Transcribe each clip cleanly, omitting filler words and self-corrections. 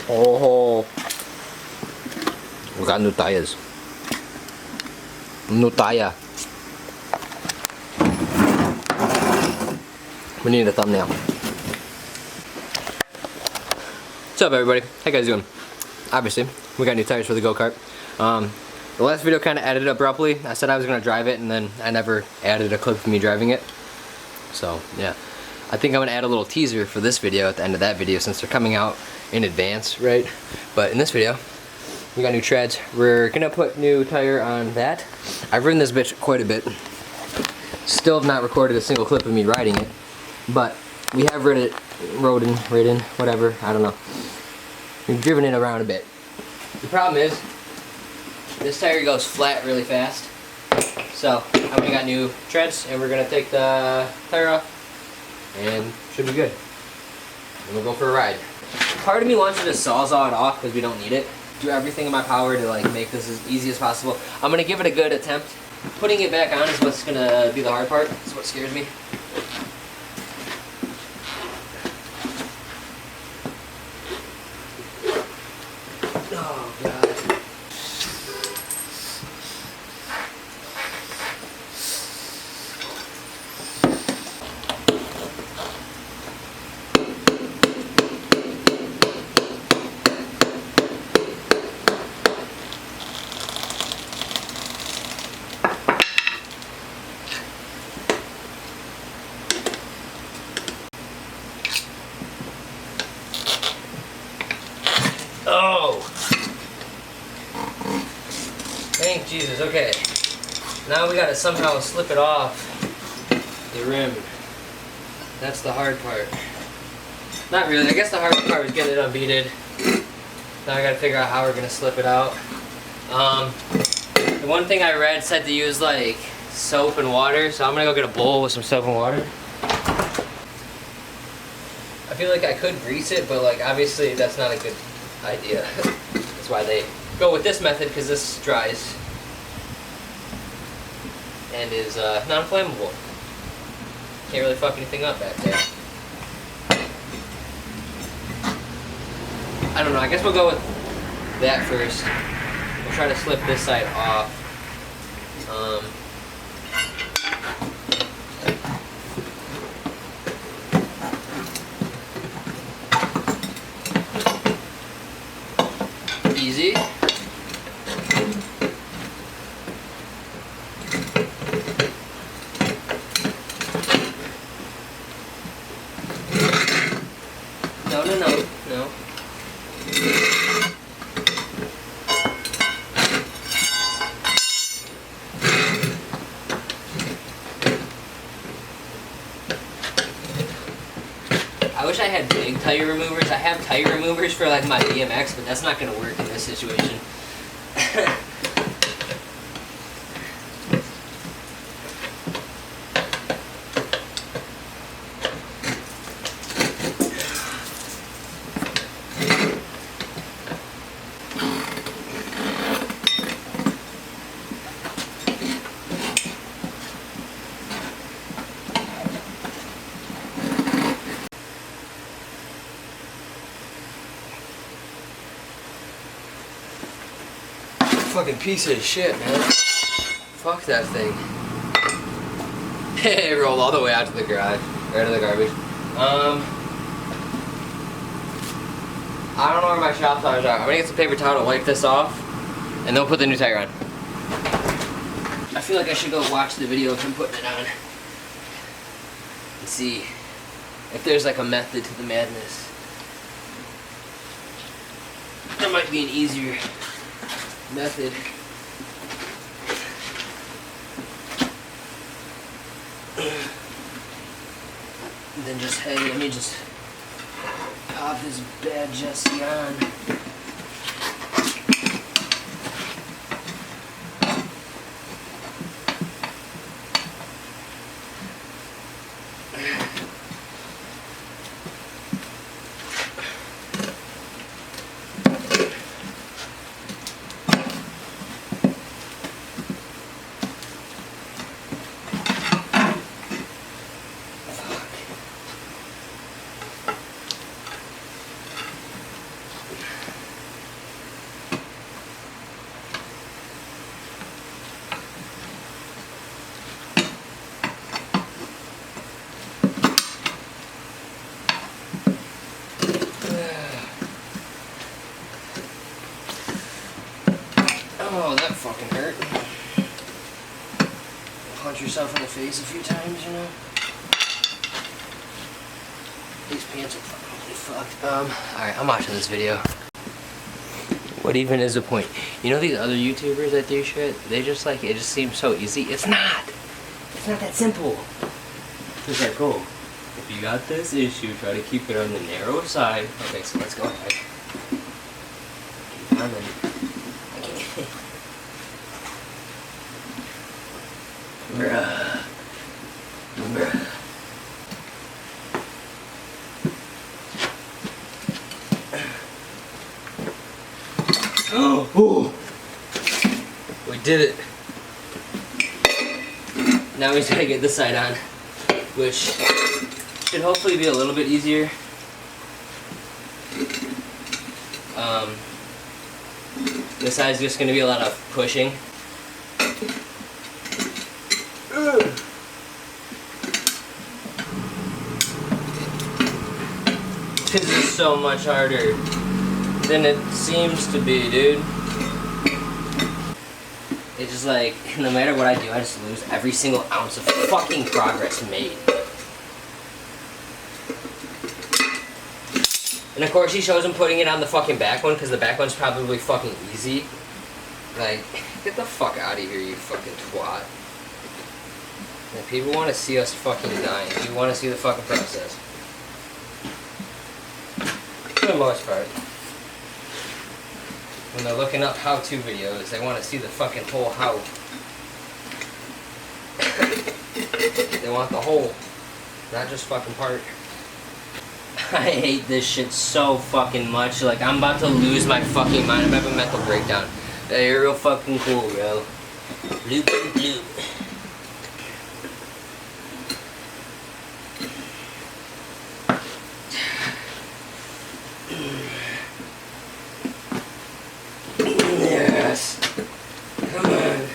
Oh, we got new tires. New tire. We need a thumbnail. What's up, everybody? How you guys doing? Obviously, we got new tires for the go-kart. The last video kind of ended abruptly. I said I was going to drive it, and then I never added a clip of me driving it. So, yeah. I think I'm going to add a little teaser for this video at the end of that video since they're coming out in advance, right? But in this video, we got new treads. We're going to put new tire on that. I've ridden this bitch quite a bit. Still have not recorded a single clip of me riding it. But we have ridden, whatever, I don't know. We've driven it around a bit. The problem is, this tire goes flat really fast. So, I went and got new treads, and we're going to take the tire off, and should be good. And we'll go for a ride. Part of me wants to just sawzall it off because we don't need it. Do everything in my power to like make this as easy as possible. I'm going to give it a good attempt. Putting it back on is what's going to be the hard part. It's what scares me. Oh, God. Oh! Thank Jesus, okay. Now we gotta somehow slip it off the rim. That's the hard part. Not really, I guess the hard part was getting it unbeaded. Now I gotta figure out how we're gonna slip it out. The one thing I read said to use like soap and water, so I'm gonna go get a bowl with some soap and water. I feel like I could grease it, but like obviously that's not a good idea. That's why they go with this method, because this dries and is non-flammable. Can't really fuck anything up back there. I don't know, I guess we'll go with that first. We'll try to slip this side off. Easy. No. I wish I had big tire removers. I have tire removers for like my BMX, but that's not going to work in this situation. Fucking piece of shit, man. Fuck that thing. It rolled all the way out to the garage, right to the garbage. I don't know where my shop tires are. I'm gonna get some paper towel to wipe this off, and then we'll put the new tire on. I feel like I should go watch the video of him putting it on and see if there's like a method to the madness. There might be an easier method. And then just, hey, let me just pop this bad Jesse on. fucking hurt. Punch yourself in the face a few times, you know? These pants are fucking fucked. Alright, I'm watching this video. What even is the point? You know these other YouTubers that do shit? They just like, it just seems so easy. It's not! It's not that simple. It's like, oh, if you got this issue, try to keep it on the narrow side. Okay, so let's go ahead. Keep on then. Okay. Bruh. Bruh. Oh! We did it. Now we just gotta get this side on, which should hopefully be a little bit easier. This side's just gonna be a lot of pushing. This is so much harder than it seems to be, dude. It's just like, no matter what I do, I just lose every single ounce of fucking progress made. And of course he shows him putting it on the fucking back one, because the back one's probably fucking easy. Like, get the fuck out of here, you fucking twat. Like, people want to see us fucking dying. You want to see the fucking process. For the most part. When they're looking up how-to videos, they want to see the fucking whole how. They want the whole, not just fucking part. I hate this shit so fucking much. Like, I'm about to lose my fucking mind. I'm having a mental breakdown. Hey, you're real fucking cool, bro. Blue, blue, blue. Yes. Come on.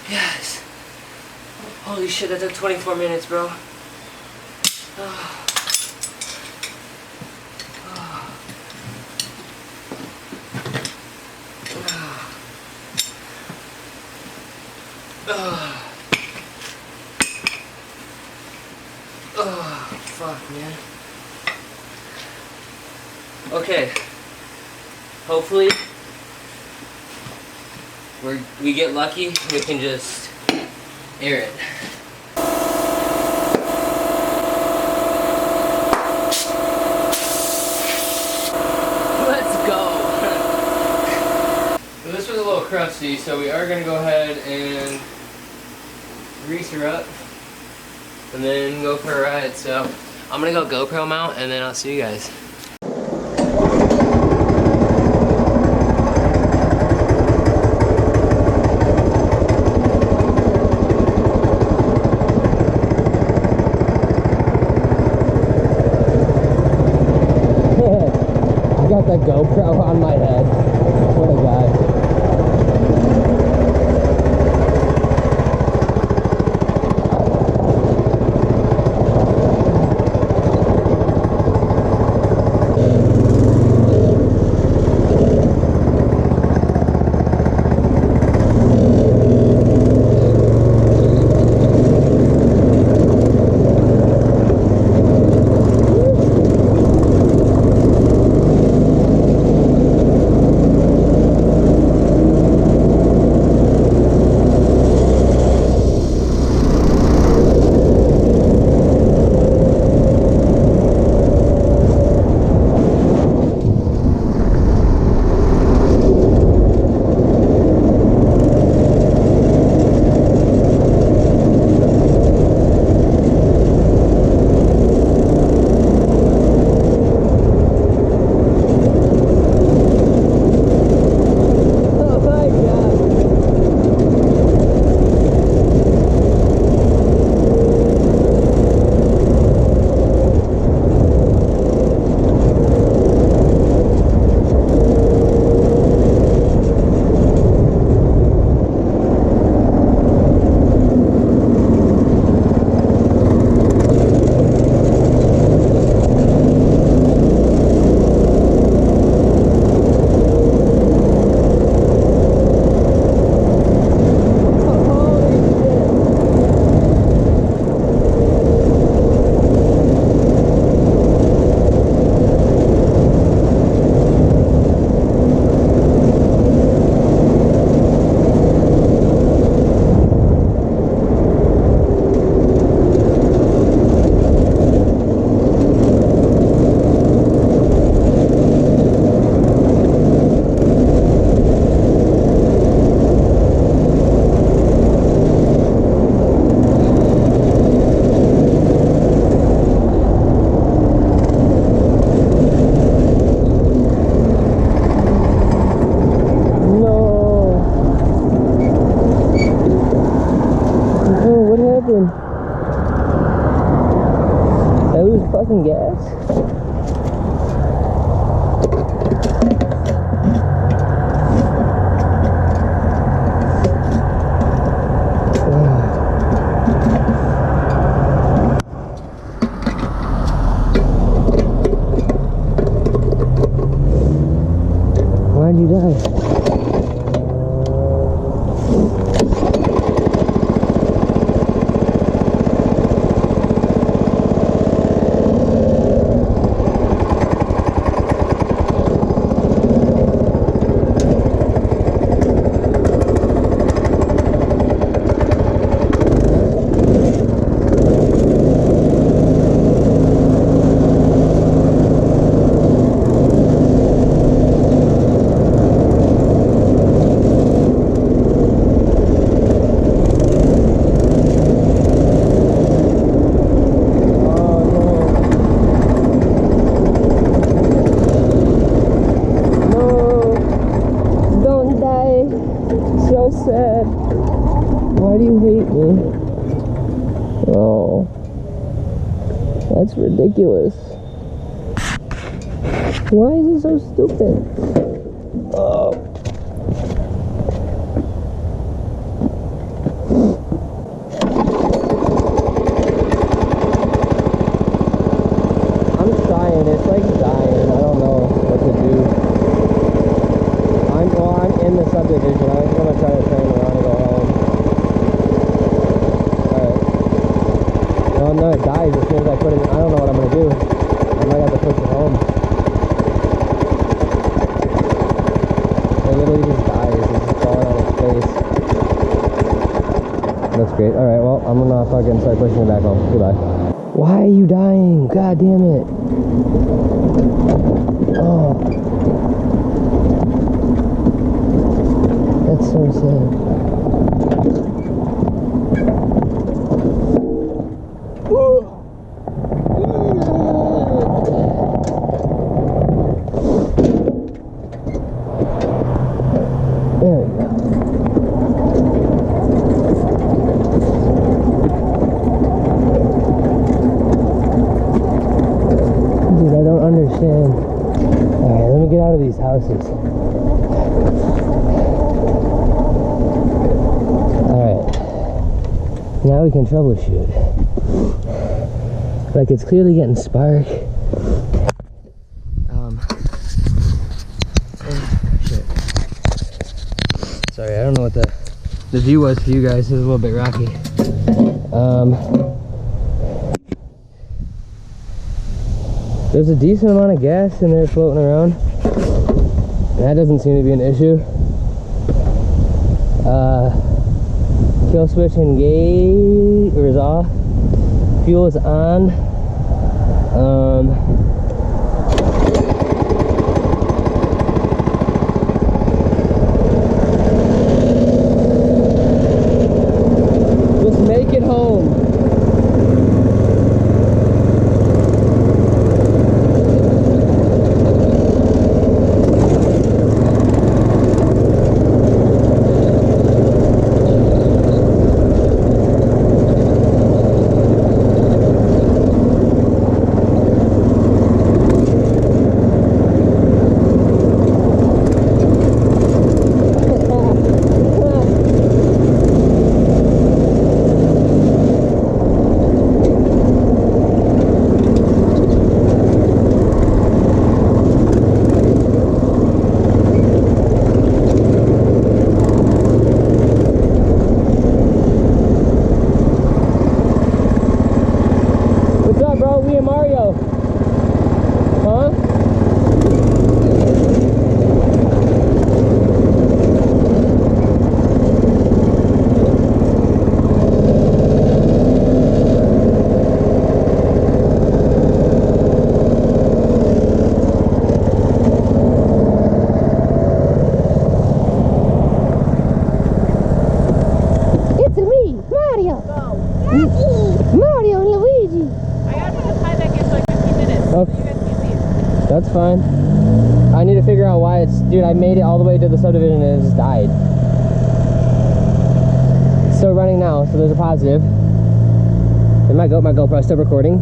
Yes. Holy shit, that took 24 minutes, bro. Oh. Oh. Oh. Oh, fuck, man. Okay. Hopefully, we get lucky, we can just air it. Let's go! So this was a little crusty, so we are going to go ahead and grease her up and then go for a ride. So I'm going to go GoPro mount and then I'll see you guys. The GoPro on my head. What a guy. How'd you die? Why do you hate me? Oh, that's ridiculous. Why is it so stupid? Oh. I'm trying, it's like dying. I don't know what to do. I'm in the subdivision. I'm gonna try to turn around and go home. Alright. Well, no, it dies as soon as I put it in. I don't know what I'm gonna do. I might have to push it home. It literally just dies. It's just falling on its face. That's great. Alright, well, I'm gonna fucking start pushing it back home. Goodbye. Why are you dying? God damn it. Oh. That's so sad. There we go. Dude, I don't understand. Alright, let me get out of these houses. Now we can troubleshoot. Like, it's clearly getting spark. Shit. Sorry, I don't know what the view was for you guys. It was a little bit rocky. There's a decent amount of gas in there floating around. That doesn't seem to be an issue. Kill switch engaged or is off. Fuel is on. Just make it home. Mario and Luigi. I gotta put the time back in so like 15 minutes. So you guys can leave. That's fine. I need to figure out why it's... Dude, I made it all the way to the subdivision and it just died. It's still running now, so there's a positive. And my GoPro is still recording.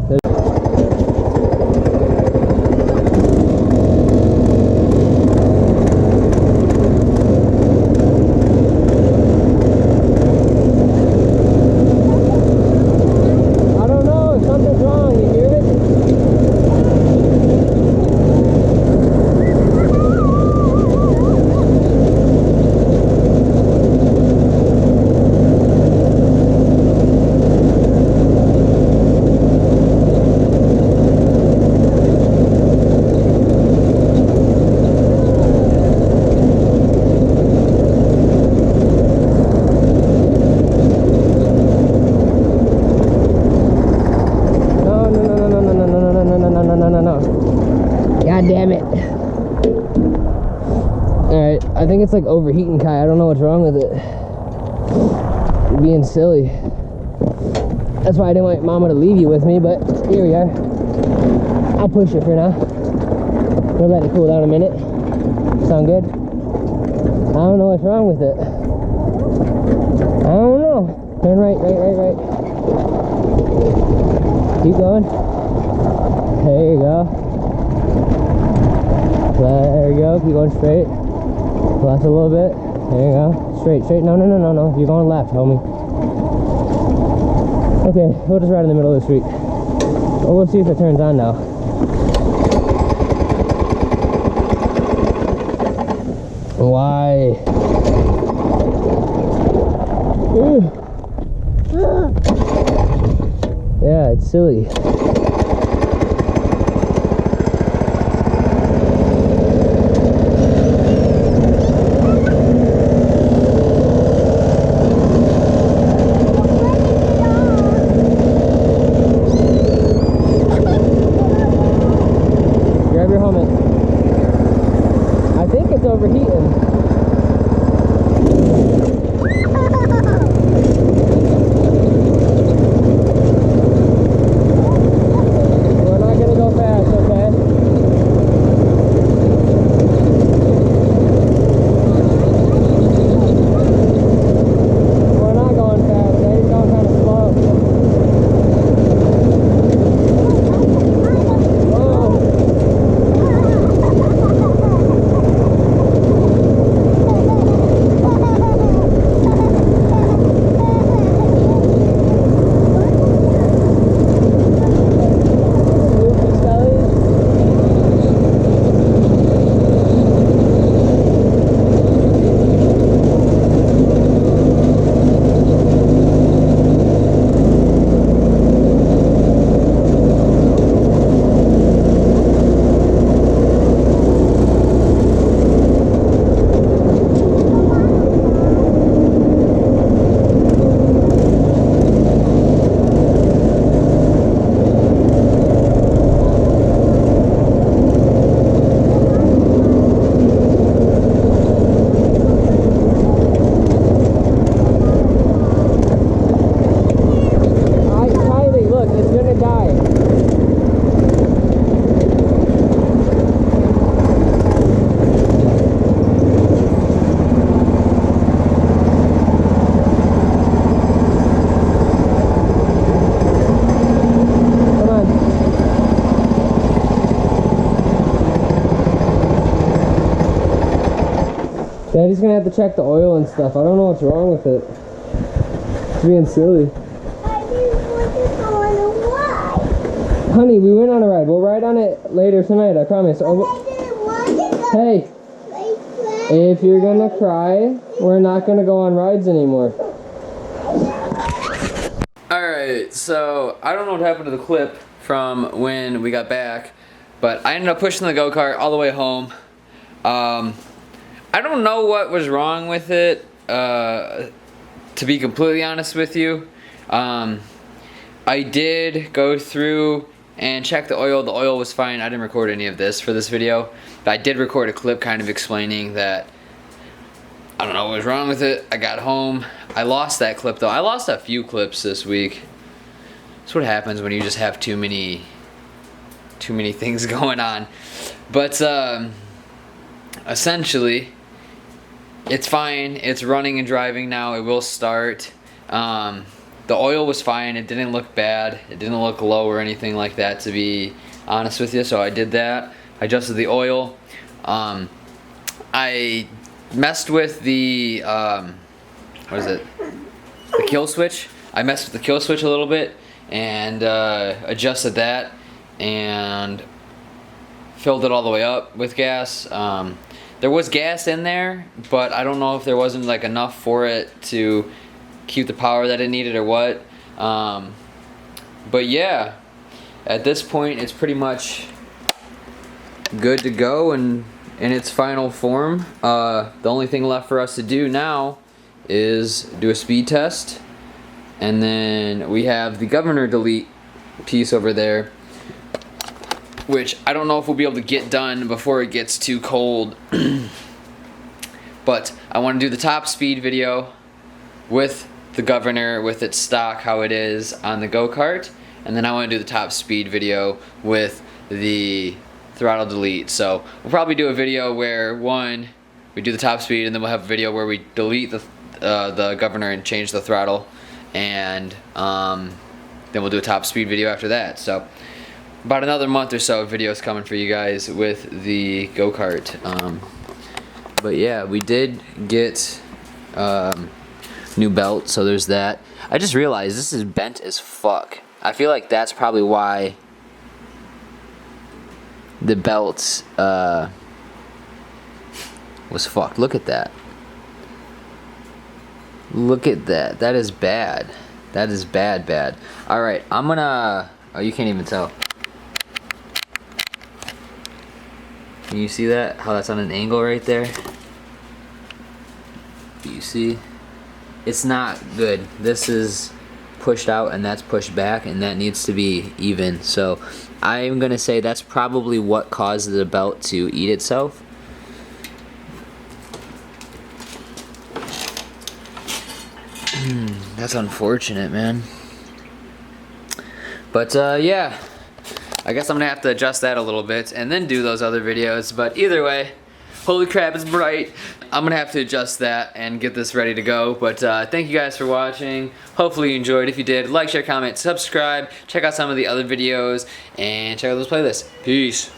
Alright, I think it's like overheating, Kai. I don't know what's wrong with it. You're being silly. That's why I didn't want Mama to leave you with me, but here we are. I'll push it for now. We'll let it cool down a minute. Sound good? I don't know what's wrong with it. I don't know. Turn right. Keep going. There you go. There you go. Keep going straight. Left a little bit. There you go. Straight. No. You're going left, homie. Okay, we'll just ride in the middle of the street. Well, we'll see if it turns on now. Why? Yeah, it's silly. Grab your helmet. I think it's overheating. We're not gonna go fast, okay? We're not going fast, okay? He's going kind of slow. Daddy's gonna have to check the oil and stuff. I don't know what's wrong with it. It's being silly. I didn't want to go on a ride. Honey, we went on a ride. We'll ride on it later tonight, I promise. I didn't want to go. Hey, if you're gonna cry, we're not gonna go on rides anymore. Alright, so I don't know what happened to the clip from when we got back, but I ended up pushing the go-kart all the way home. I don't know what was wrong with it, to be completely honest with you. I did go through and check the oil. The oil was fine. I didn't record any of this for this video, but I did record a clip kind of explaining that I don't know what was wrong with it. I got home. I lost that clip though. I lost a few clips this week. That's what happens when you just have too many things going on. But essentially, it's fine. It's running and driving now. It will start. The oil was fine. It didn't look bad. It didn't look low or anything like that, to be honest with you. So I did that. I adjusted the oil. I messed with the what is it? The kill switch. I messed with the kill switch a little bit and adjusted that and filled it all the way up with gas. There was gas in there, but I don't know if there wasn't like enough for it to keep the power that it needed or what. But yeah, at this point it's pretty much good to go and in its final form. The only thing left for us to do now is do a speed test, and then we have the governor delete piece over there. which I don't know if we'll be able to get done before it gets too cold. But I want to do the top speed video with the Governor, with its stock, how it is on the go-kart. And then I want to do the top speed video with the throttle delete. So we'll probably do a video where, one, we do the top speed, and then we'll have a video where we delete the Governor and change the throttle. And then we'll do a top speed video after that. So about another month or so of videos coming for you guys with the go-kart. But yeah, we did get new belt, so there's that. I just realized this is bent as fuck. I feel like that's probably why the belt was fucked. Look at that. Look at that. That is bad. That is bad, bad. Alright, I'm gonna... Oh, you can't even tell. Can you see that? How that's on an angle right there? Do you see? It's not good. This is pushed out and that's pushed back, and that needs to be even. So I'm gonna say that's probably what caused the belt to eat itself. That's unfortunate, man. But yeah, I guess I'm gonna have to adjust that a little bit and then do those other videos. But either way, holy crap, it's bright. I'm gonna have to adjust that and get this ready to go. But thank you guys for watching. Hopefully you enjoyed. If you did, like, share, comment, subscribe. Check out some of the other videos and check out those playlists. Peace.